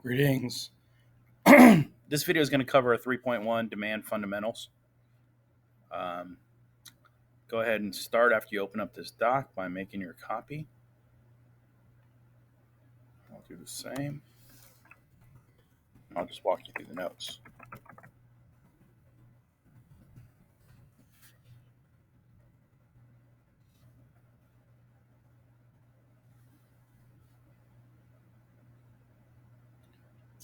Greetings. This video is going to cover a 3.1 demand fundamentals. Um, Go ahead and start after you open up this doc by making your copy. I'll do the same. I'll just walk you through the notes.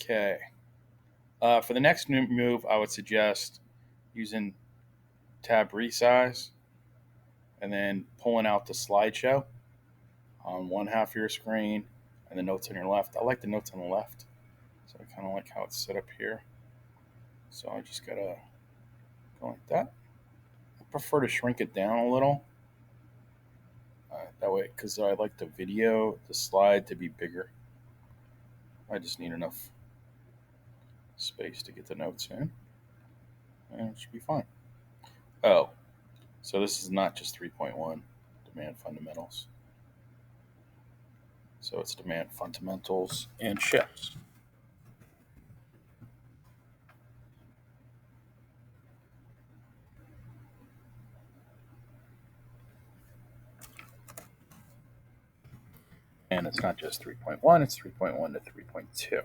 Okay. For the next move, I would suggest using tab resize and then pulling out the slideshow on one half of your screen and the notes on your left. I like the notes on the left, so I kind of like how it's set up here. So I just gotta go like that. I prefer to shrink it down a little. That way, because I like the slide to be bigger. I just need enough space to get the notes in, and it should be fine. Oh, so this is not just 3.1 demand fundamentals. So it's demand fundamentals and shifts. And it's not just 3.1, it's 3.1 to 3.2.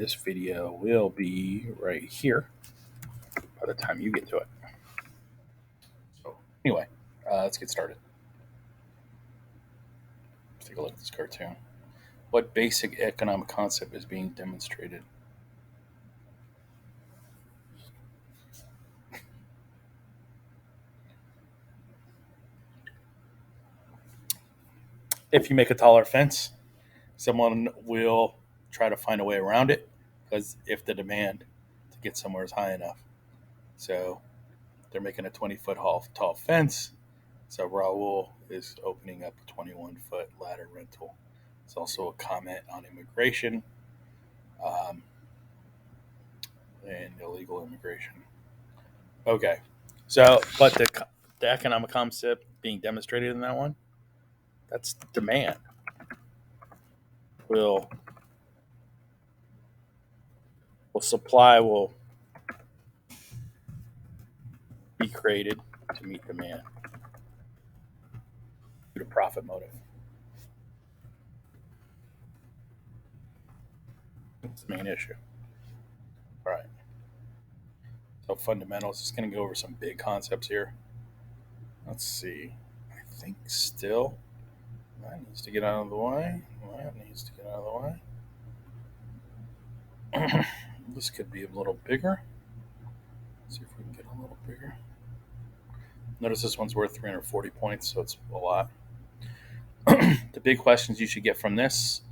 This video will be right here by the time you get to it. So anyway, let's get started. Let's take a look at this cartoon. What basic economic concept is being demonstrated? If you make a taller fence, someone will try to find a way around it because if the demand to get somewhere is high enough. So they're making a 20-foot tall fence. So Raul is opening up a 21-foot ladder rental. It's also a comment on immigration um, and illegal immigration. Okay. So, but the economic concept being demonstrated in that one, that's demand. Will supply will be created to meet demand due to profit motive. That's the main issue. All right. So fundamentals. Just going to go over some big concepts here. Let's see. I think still that needs to get out of the way. That needs to get out of the way. This could be a little bigger. Let's see if we can get a little bigger. Notice this one's worth 340 points, so it's a lot. The big questions you should get from this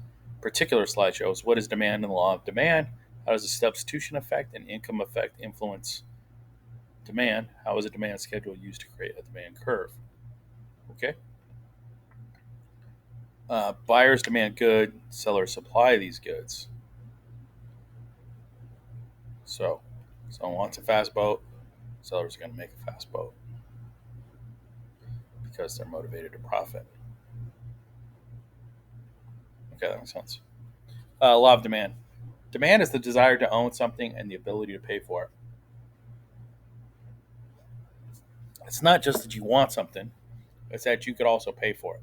particular slideshow is what is demand and the law of demand? How does the substitution effect and income effect influence demand? How is a demand schedule used to create a demand curve? Okay. Buyers demand goods, sellers supply these goods. So, someone wants a fast boat, sellers are going to make a fast boat because they're motivated to profit. Okay, that makes sense. Law of demand. Demand is the desire to own something and the ability to pay for it. It's not just that you want something, it's that you could also pay for it.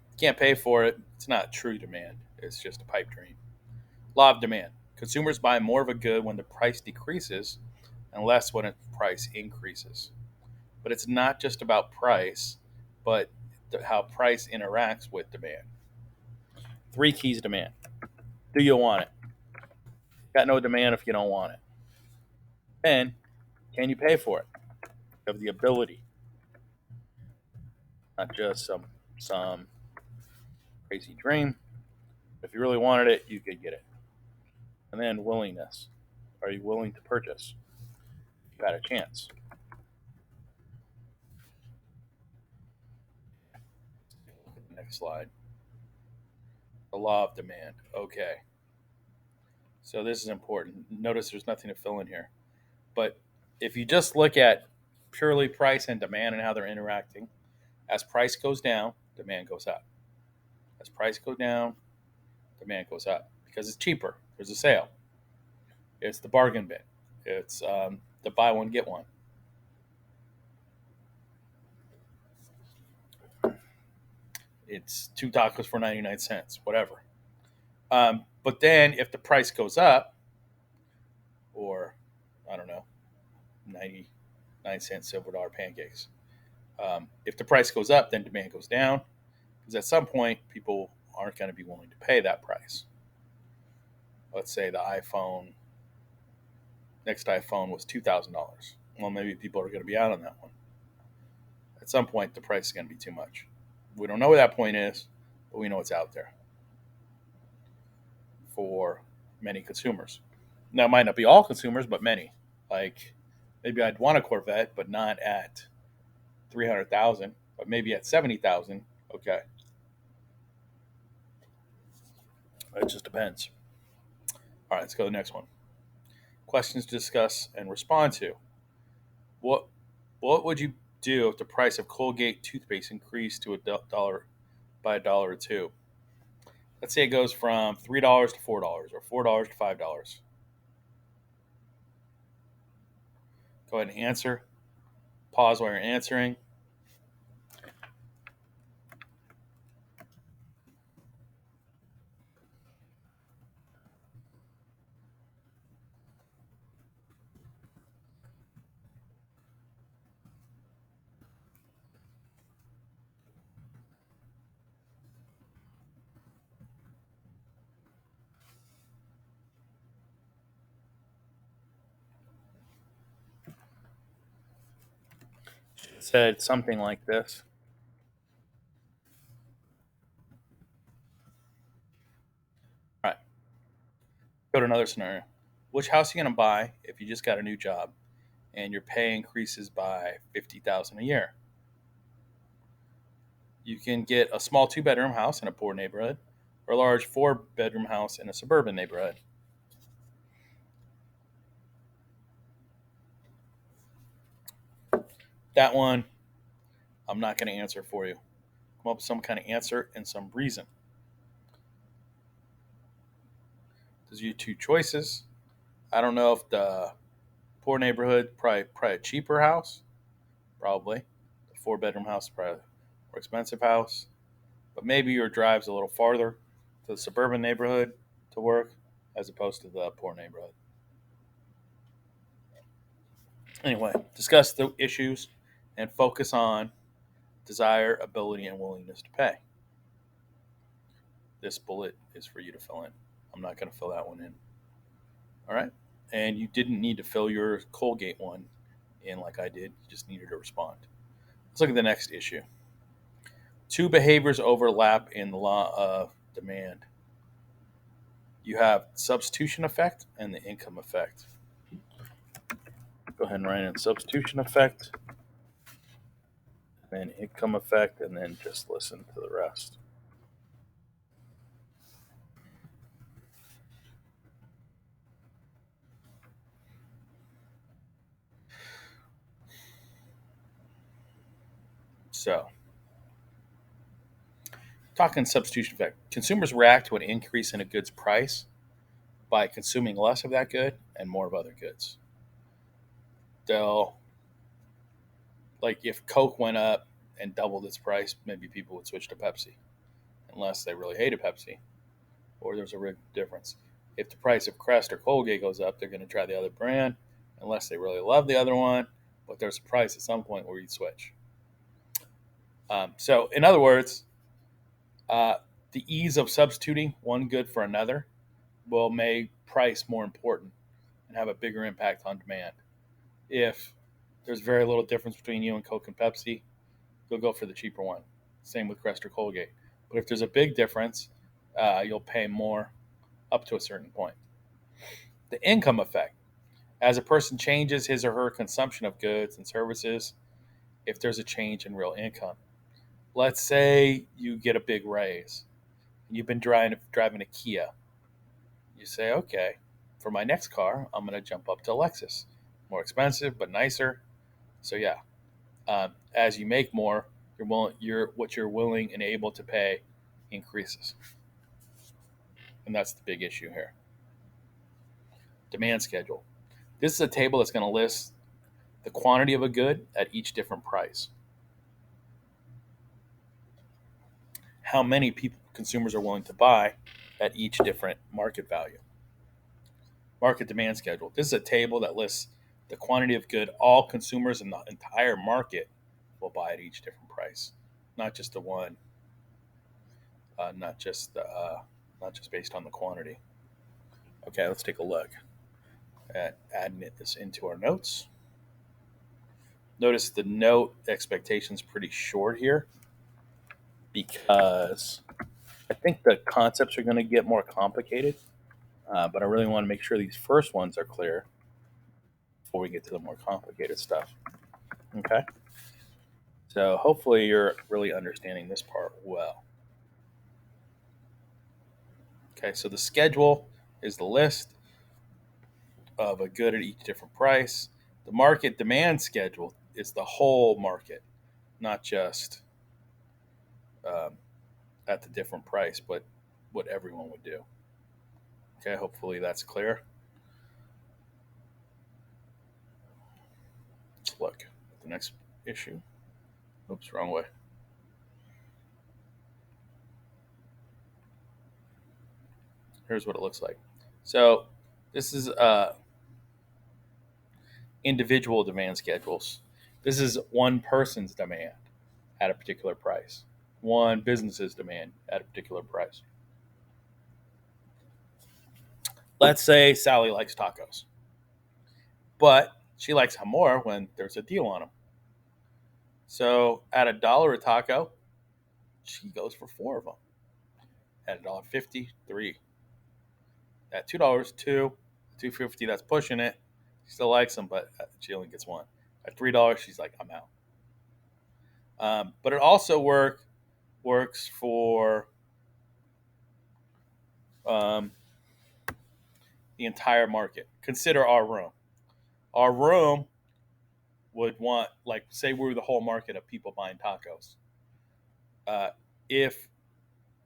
If you can't pay for it, it's not true demand. It's just a pipe dream. Law of demand. Consumers buy more of a good when the price decreases and less when its price increases. But it's not just about price, but how price interacts with demand. Three keys to demand. Do you want it? Got no demand if you don't want it. Then, can you pay for it? You have the ability, not just some crazy dream. If you really wanted it, you could get it. And then willingness. Are you willing to purchase? You got a chance. Next slide. The law of demand. Okay. So this is important. Notice there's nothing to fill in here. But if you just look at purely price and demand and how they're interacting. As price goes down, demand goes up. As price goes down, demand goes up because it's cheaper. There's a sale. It's the bargain bin. It's the buy one get one. It's two tacos for 99 cents, whatever. But then if the price goes up, or I don't know, 99 cent silver dollar pancakes. If the price goes up, then demand goes down because at some point people aren't going to be willing to pay that price. Let's say the iPhone, next iPhone was $2,000. Well, maybe people are going to be out on that one. At some point, the price is going to be too much. We don't know where that point is, but we know it's out there for many consumers. Now, it might not be all consumers, but many. Like maybe I'd want a Corvette, but not at 300,000, but maybe at 70,000. Okay, it just depends. All right, let's go to the next one. Questions to discuss and respond to. What What would you do if the price of Colgate toothpaste increased to $1 by a dollar or two? Let's say it goes from $3 to $4 or $4 to $5. Go ahead and answer. Pause while you're answering. It said something like this. All right, go to another scenario. Which house are you going to buy if you just got a new job and your pay increases by 50,000 a year? You can get a small two-bedroom house in a poor neighborhood or a large four-bedroom house in a suburban neighborhood. That one, I'm not going to answer for you. Come up with some kind of answer and some reason. Those are your two choices. I don't know if the poor neighborhood probably a cheaper house, probably. The four-bedroom house probably a more expensive house, but maybe your drive's a little farther to the suburban neighborhood to work as opposed to the poor neighborhood. Anyway, discuss the issues and focus on desire, ability, and willingness to pay. This bullet is for you to fill in. I'm not going to fill that one in. All right. And you didn't need to fill your Colgate one in like I did. You just needed to respond. Let's look at the next issue. Two behaviors overlap in the law of demand. You have substitution effect and the income effect. Go ahead and write in substitution effect, then income effect, and then just listen to the rest. So, talking substitution effect, consumers react to an increase in a good's price by consuming less of that good and more of other goods. They'll, like, if Coke went up and doubled its price, maybe people would switch to Pepsi unless they really hated Pepsi or there's a real difference. If the price of Crest or Colgate goes up, they're going to try the other brand unless they really love the other one, but there's a price at some point where you switch. So, in other words, uh, the ease of substituting one good for another will make price more important and have a bigger impact on demand. If there's very little difference between you and Coke and Pepsi, you'll go for the cheaper one. Same with Crest or Colgate. But if there's a big difference, you'll pay more up to a certain point. The income effect. As a person changes his or her consumption of goods and services, if there's a change in real income. Let's say you get a big raise. You've been driving a Kia. You say, okay, for my next car, I'm going to jump up to a Lexus. More expensive, but nicer. So yeah, as you make more, what you're willing and able to pay increases, and that's the big issue here. Demand schedule. This is a table that's going to list the quantity of a good at each different price. How many people consumers are willing to buy at each different market value. Market demand schedule. This is a table that lists the quantity of good all consumers in the entire market will buy at each different price, not just the one, not just the, not just based on the quantity. Okay, let's take a look at adding this into our notes. Notice the note expectation is pretty short here because I think the concepts are going to get more complicated, but I really want to make sure these first ones are clear before we get to the more complicated stuff. Okay, so hopefully you're really understanding this part well. Okay, so the schedule is the list of a good at each different price. The market demand schedule is the whole market, not just um, at the different price, but what everyone would do. Okay, hopefully that's clear. Let's look at the next issue. Oops, wrong way. Here's what it looks like. So this is individual demand schedules. This is one person's demand at a particular price, one business's demand at a particular price. Let's say Sally likes tacos, but she likes them more when there's a deal on them. So at $1 a taco, she goes for four of them. At $1.50, three. At $2, two. $2.50, that's pushing it. She still likes them, but she only gets one. At $3, she's like, I'm out. But it also works for um, the entire market. Consider our room. Our room would want, like, say we're the whole market of people buying tacos. If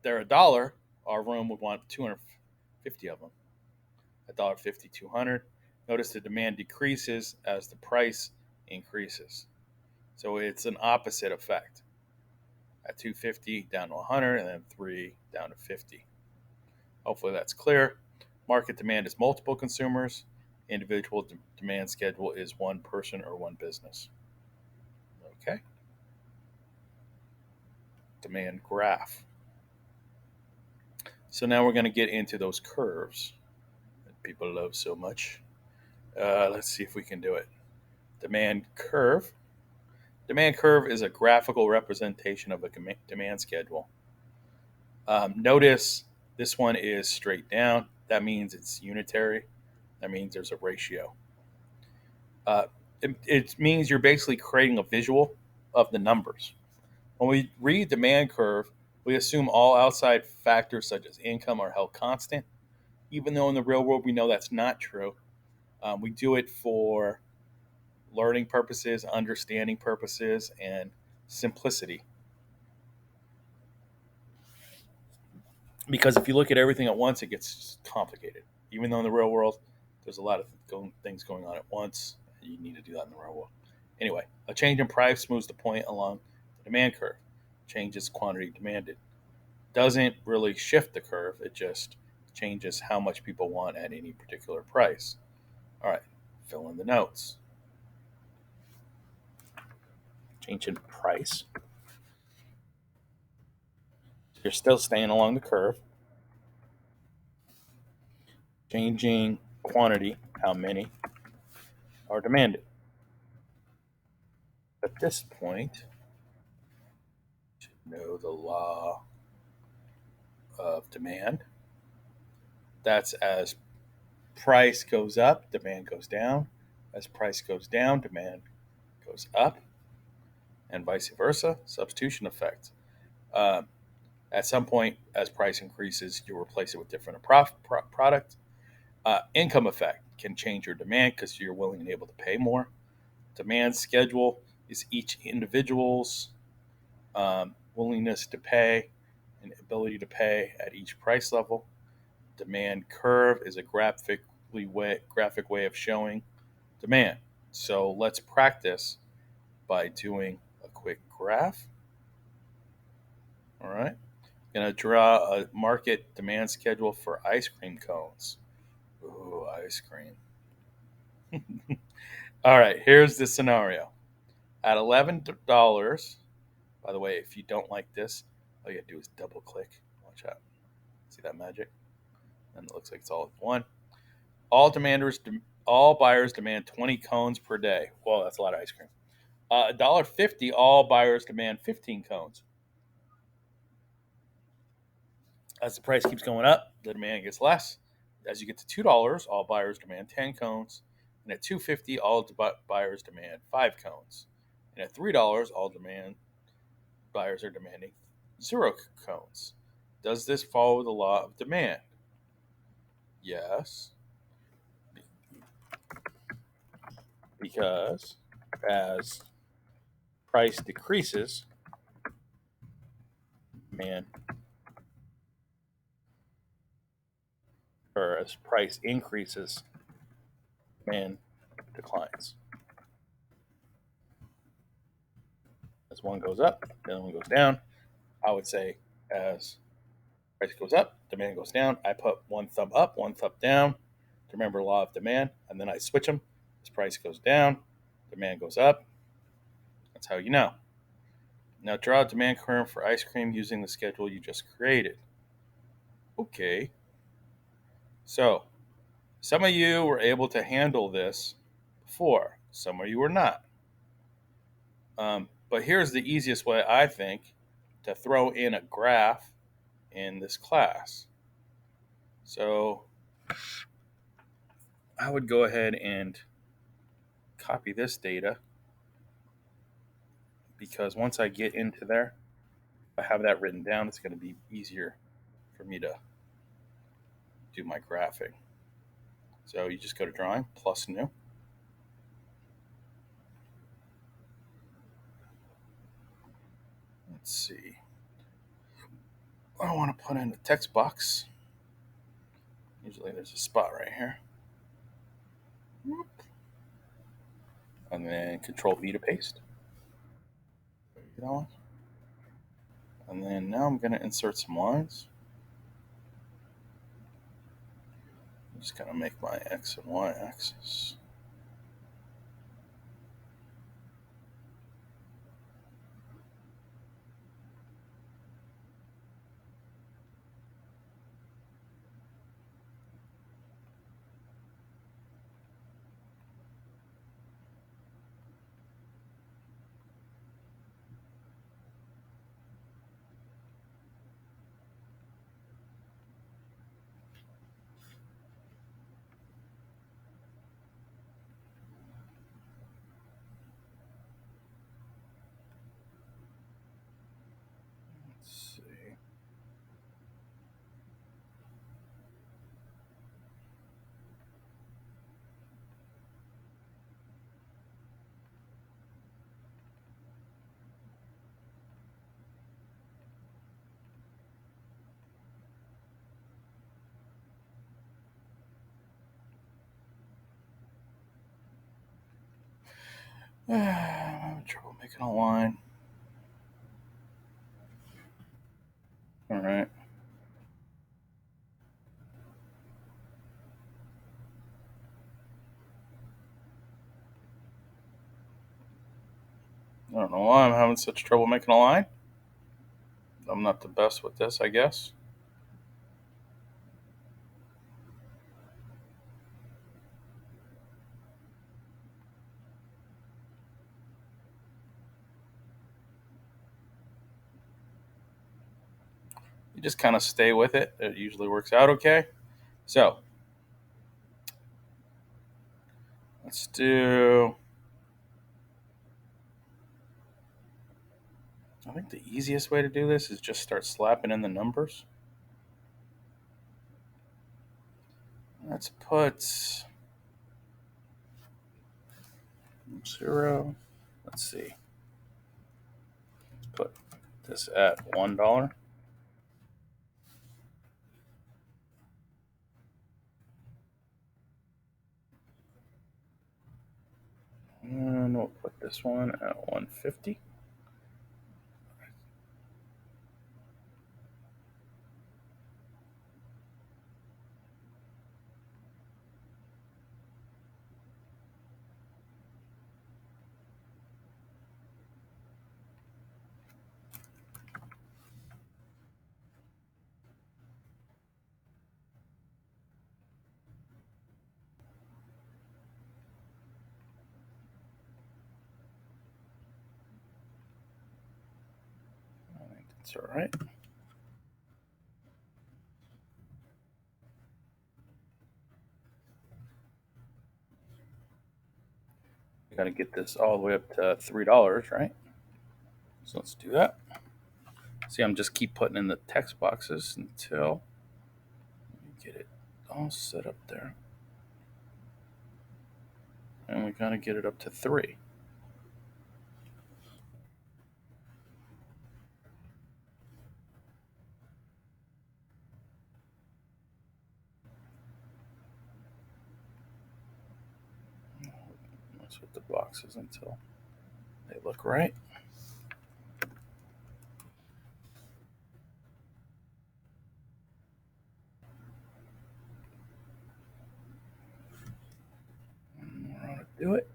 they're $1, our room would want 250 of them. $1.50, 200. Notice the demand decreases as the price increases. So it's an opposite effect. At 250 down to 100, and then 3 down to 50. Hopefully that's clear. Market demand is multiple consumers. Individual demand schedule is one person or one business. Okay. Demand graph. So now we're going to get into those curves that people love so much. Let's see if we can do it. Demand curve. Demand curve is a graphical representation of a demand schedule. Notice this one is straight down. That means it's unitary. That means there's a ratio. It means you're basically creating a visual of the numbers. When we read demand curve, we assume all outside factors such as income are held constant, even though in the real world we know that's not true. We do it for learning purposes, understanding purposes, and simplicity. Because if you look at everything at once, it gets complicated. Even though in the real world, there's a lot of things going on at once. You need to do that in the real world. Anyway, a change in price moves the point along the demand curve, changes quantity demanded. Doesn't really shift the curve, it just changes how much people want at any particular price. All right, fill in the notes. Change in price. You're still staying along the curve. Changing quantity, how many are demanded. At this point, you should know the law of demand. That's as price goes up, demand goes down. As price goes down, demand goes up, and vice versa. Substitution effect. Um, at some point, as price increases, you replace it with different product. Income effect can change your demand because you're willing and able to pay more. Demand schedule is each individual's willingness to pay and ability to pay at each price level. Demand curve is a graphic way of showing demand. So let's practice by doing a quick graph. All right. Going to draw a market demand schedule for ice cream cones. Ooh, ice cream. All right, here's the scenario. At $11, by the way, if you don't like this, all you gotta do is double click. Watch out. See that magic? And it looks like it's all one. All demanders, all buyers demand 20 cones per day. Whoa, that's a lot of ice cream. $1.50, all buyers demand 15 cones. As the price keeps going up, the demand gets less. As you get to $2, all buyers demand 10 cones. And at $2.50, all buyers demand 5 cones. And at $3, all buyers are demanding 0 cones. Does this follow the law of demand? Yes, because as price decreases, demand, or as price increases, demand declines. As one goes up, the other one goes down. I would say as price goes up, demand goes down. I put one thumb up, one thumb down to remember law of demand, and then I switch them. As price goes down, demand goes up. That's how you know. Now draw a demand curve for ice cream using the schedule you just created. Okay. So, some of you were able to handle this before, some of you were not. But here's the easiest way, I think, to throw in a graph in this class. So, I would go ahead and copy this data because once I get into there, if I have that written down, it's going to be easier for me to do my graphing. So you just go to drawing, plus new. Let's see. I want to put in a text box. Usually there's a spot right here. And then Control V to paste. And then now I'm going to insert some lines. I'm just going to make my X and Y axis. Let's see. I'm having trouble making a line. All right. I don't know why I'm having such trouble making a line. I'm not the best with this, I guess. You just kind of stay with it. It usually works out okay. So let's do. I think the easiest way to do this is just start slapping in the numbers. Let's put 0. Let's see. Let's put this at $1. And we'll put this one at 150. I think that's all right. We got to get this all the way up to $3, right? So let's do that. See, I'm just keep putting in the text boxes until we get it all set up there. And we got to get it up to 3. Let's put the boxes until they look right. And we're going to do it.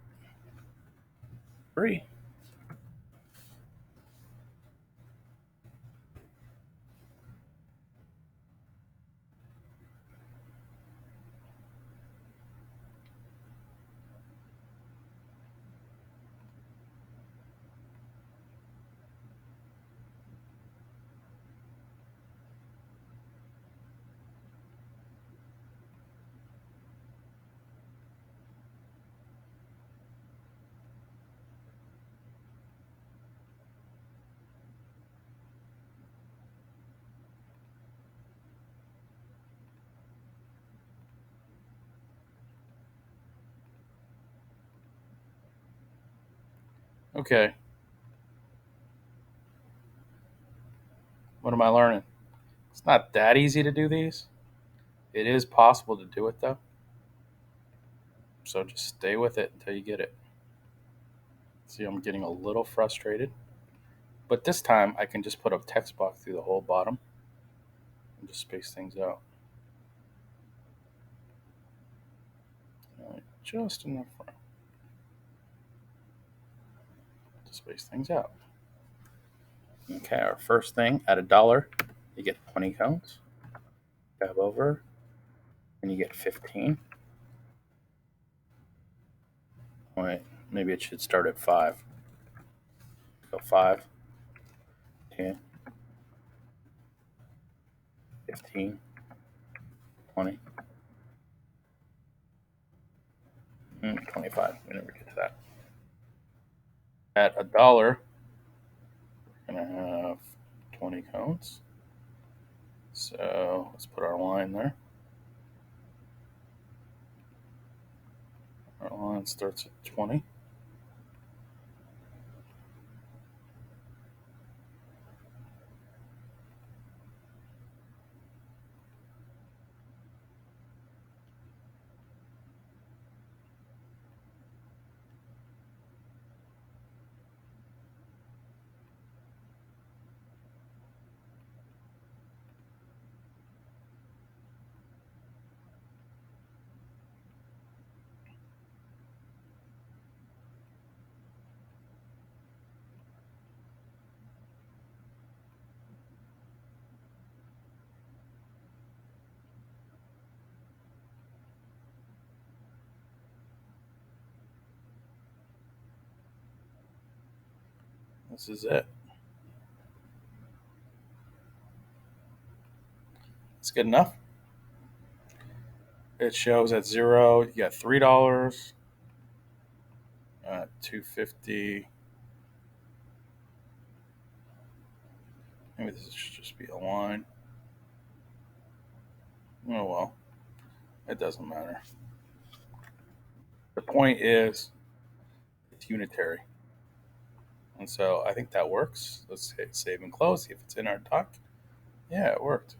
3. Okay. What am I learning? It's not that easy to do these. It is possible to do it though. So just stay with it until you get it. See, I'm getting a little frustrated. But this time I can just put a text box through the whole bottom and just space things out. Just enough to space things out. Okay, our first thing at $1, you get 20 cones. Tab over, and you get 15. Wait, maybe it should start at 5. Go 5, 10, 15, 20, 25. We never get to that. At $1, we're going to have 20 cones. So let's put our line there. Our line starts at 20. This is it. It's good enough. It shows at 0, you got $3, 250. Maybe this should just be a line. Oh well, it doesn't matter. The point is, unitary. And so I think that works. Let's hit save and close, see if it's in our doc. Yeah, it worked.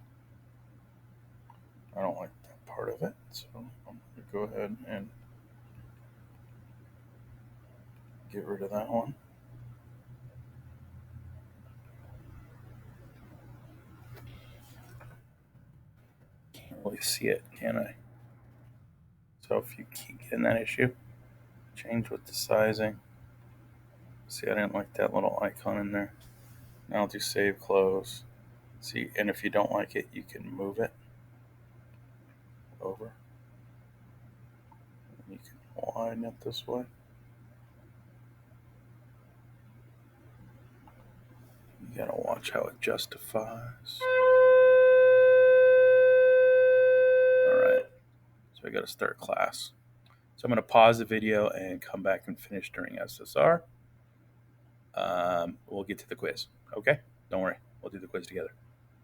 I don't like that part of it. So I'm going to go ahead and get rid of that one. Can't really see it, can I? So if you keep getting that issue, change with the sizing. See, I didn't like that little icon in there. Now I'll do save, close. See, and if you don't like it, you can move it over. You can widen it this way. You gotta watch how it justifies. Alright, so I gotta start class. So I'm gonna pause the video and come back and finish during SSR. We'll get to the quiz. Okay? Don't worry, we'll do the quiz together.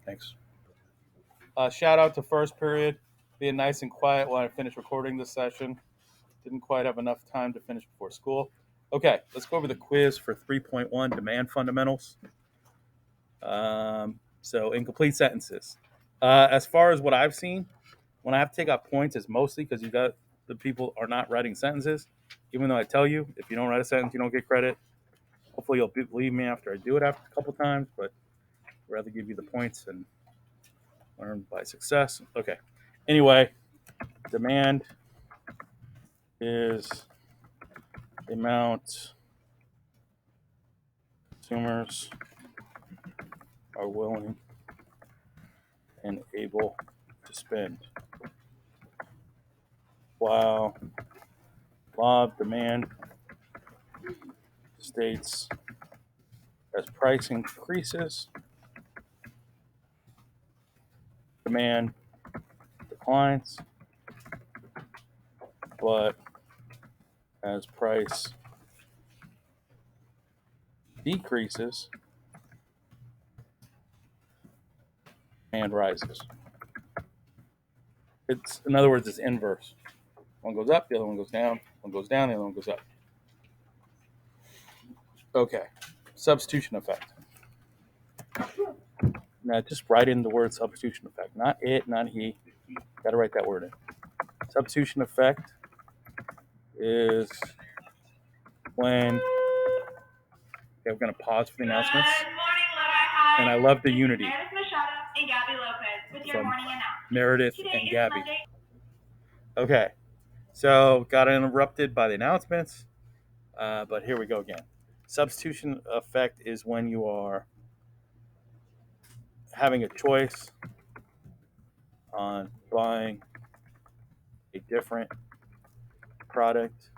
Thanks. Shout out to first period, being nice and quiet while I finish recording this session. Didn't quite have enough time to finish before school. Okay, let's go over the quiz for 3.1 demand fundamentals. So incomplete sentences. As far as what I've seen, when I have to take out points, it's mostly because you got the people are not writing sentences. Even though I tell you, if you don't write a sentence, you don't get credit. Hopefully, you'll believe me after I do it after a couple times, but I'd rather give you the points and learn by success. Okay. Anyway, demand is the amount consumers are willing and able to spend. While law of demand states as price increases, demand declines, but as price decreases, demand rises. It's, in other words, it's inverse. One goes up, the other one goes down. One goes down, the other one goes up. Okay, substitution effect. Now just write in the word substitution effect. Not it, not he. Got to write that word in. Substitution effect is when, okay, we're going to pause for the announcements. Good morning, Lodi High. And I love the unity Meredith Machado and Gabby Lopez with your from morning announcement. Meredith Today and is Gabby. Monday. Okay, so got interrupted by the announcements, but here we go again. Substitution effect is when you are having a choice on buying a different product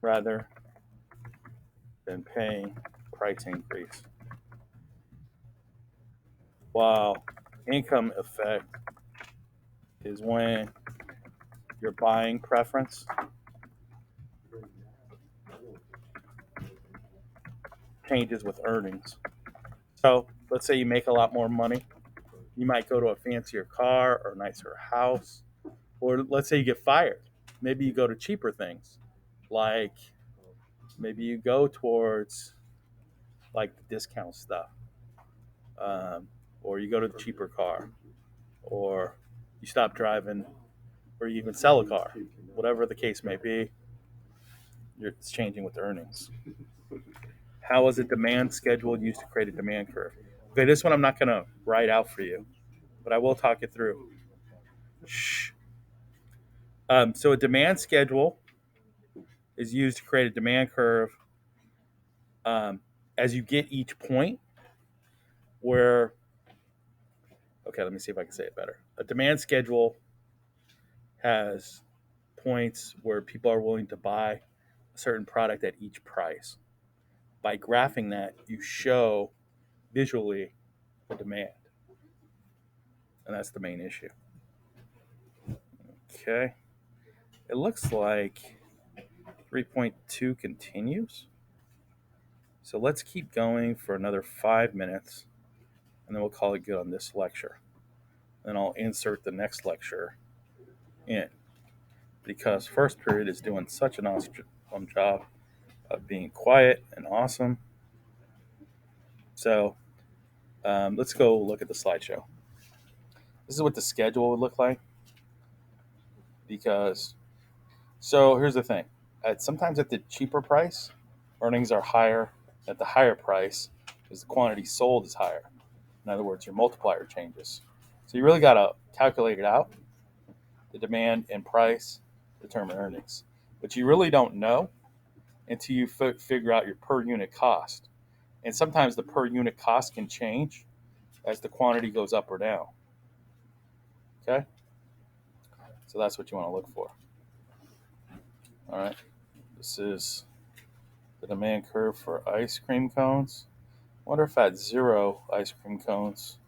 rather than paying price increase. While income effect is when your buying preference changes with earnings. So let's say you make a lot more money. You might go to a fancier car or a nicer house. Or let's say you get fired. Maybe you go to cheaper things. Like maybe you go towards like the discount stuff. Or you go to the cheaper car. Or you stop driving. Or you even sell a car. Whatever the case may be, it's changing with earnings. How is a demand schedule used to create a demand curve? Okay, this one I'm not going to write out for you, but I will talk it through. Shh. So a demand schedule is used to create a demand curve as you get each point where, okay, let me see if I can say it better. A demand schedule has points where people are willing to buy a certain product at each price. By graphing that, you show visually the demand. And that's the main issue. Okay. It looks like 3.2 continues. So let's keep going for another 5 minutes, and then we'll call it good on this lecture. Then I'll insert the next lecture in, because first period is doing such an awesome job of being quiet and awesome. So let's go look at the slideshow. This is what the schedule would look like because, so here's the thing. Sometimes at the cheaper price, earnings are higher at the higher price because the quantity sold is higher. In other words, your multiplier changes. So you really got to calculate it out. The demand and price determine earnings. But you really don't know until you figure out your per unit cost. And sometimes the per unit cost can change as the quantity goes up or down. Okay? So that's what you want to look for. All right. This is the demand curve for ice cream cones. I wonder if at 0 ice cream cones,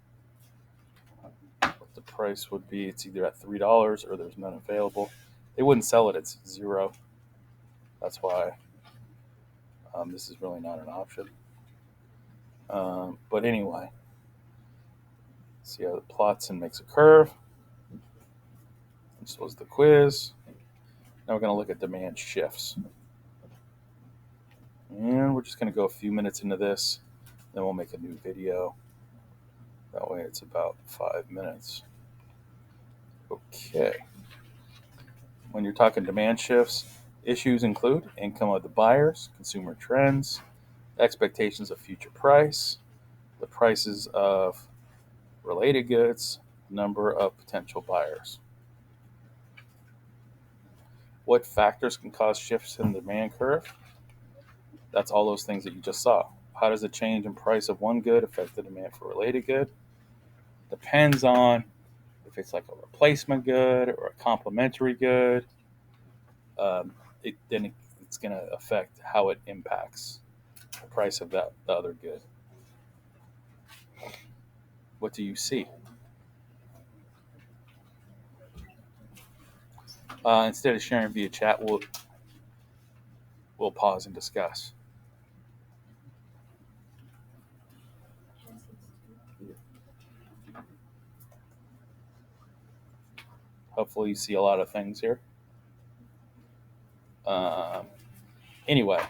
what the price would be. It's either at $3 or there's none available. They wouldn't sell it at 0. That's why this is really not an option. But anyway, see how it plots and makes a curve. This was the quiz. Now we're going to look at demand shifts. And we're just going to go a few minutes into this. Then we'll make a new video. That way it's about 5 minutes. Okay. When you're talking demand shifts, issues include income of the buyers, consumer trends, expectations of future price, the prices of related goods, number of potential buyers. What factors can cause shifts in the demand curve? That's all those things that you just saw. How does the change in price of one good affect the demand for a related good? Depends on if it's like a replacement good or a complementary good. Then it's going to affect how it impacts the price of the other good. What do you see? Instead of sharing via chat, we'll pause and discuss. Hopefully you see a lot of things here. Anyway,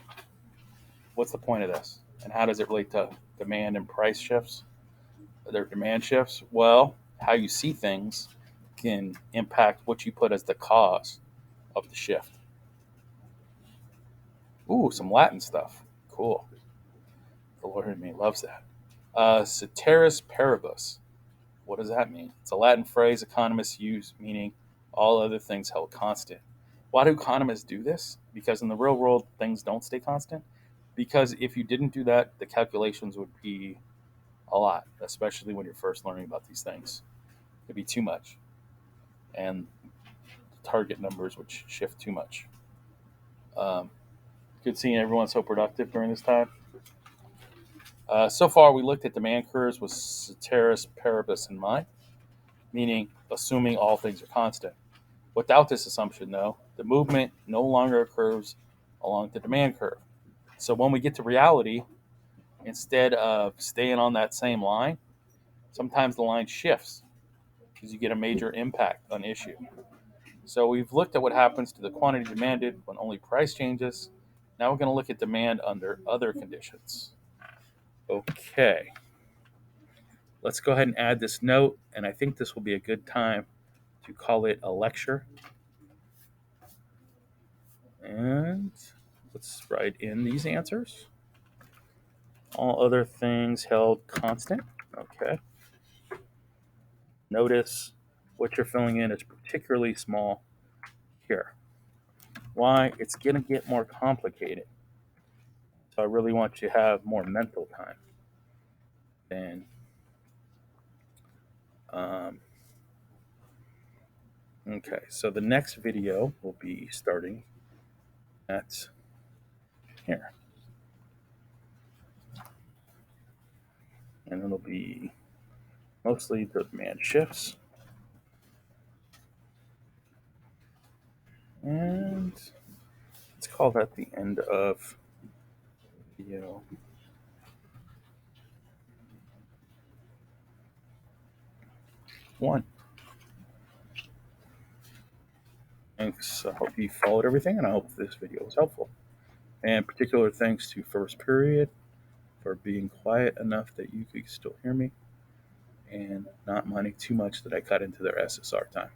what's the point of this? And how does it relate to demand and price shifts? Are there demand shifts? Well, how you see things can impact what you put as the cause of the shift. Ooh, some Latin stuff. Cool. The Lord in me loves that. Ceteris paribus. What does that mean? It's a Latin phrase economists use, meaning all other things held constant. Why do economists do this? Because in the real world, things don't stay constant. Because if you didn't do that, the calculations would be a lot, especially when you're first learning about these things. It'd be too much. And the target numbers would shift too much. Good seeing everyone so productive during this time. So far, we looked at demand curves with ceteris paribus in mind, meaning assuming all things are constant. Without this assumption, though, the movement no longer occurs along the demand curve. So when we get to reality, instead of staying on that same line, sometimes the line shifts because you get a major impact on issue. So we've looked at what happens to the quantity demanded when only price changes. Now we're going to look at demand under other conditions. Okay. Let's go ahead and add this note, and I think this will be a good time to call it a lecture. And let's write in these answers. All other things held constant. Okay. Notice what you're filling in is particularly small here. Why? It's going to get more complicated. So I really want you to have more mental time than okay, so the next video will be starting at here. And it'll be mostly the demand shifts. And let's call that the end of video 1. Thanks. I hope you followed everything, and I hope this video was helpful. And particular thanks to First Period for being quiet enough that you could still hear me and not minding too much that I cut into their SSR time.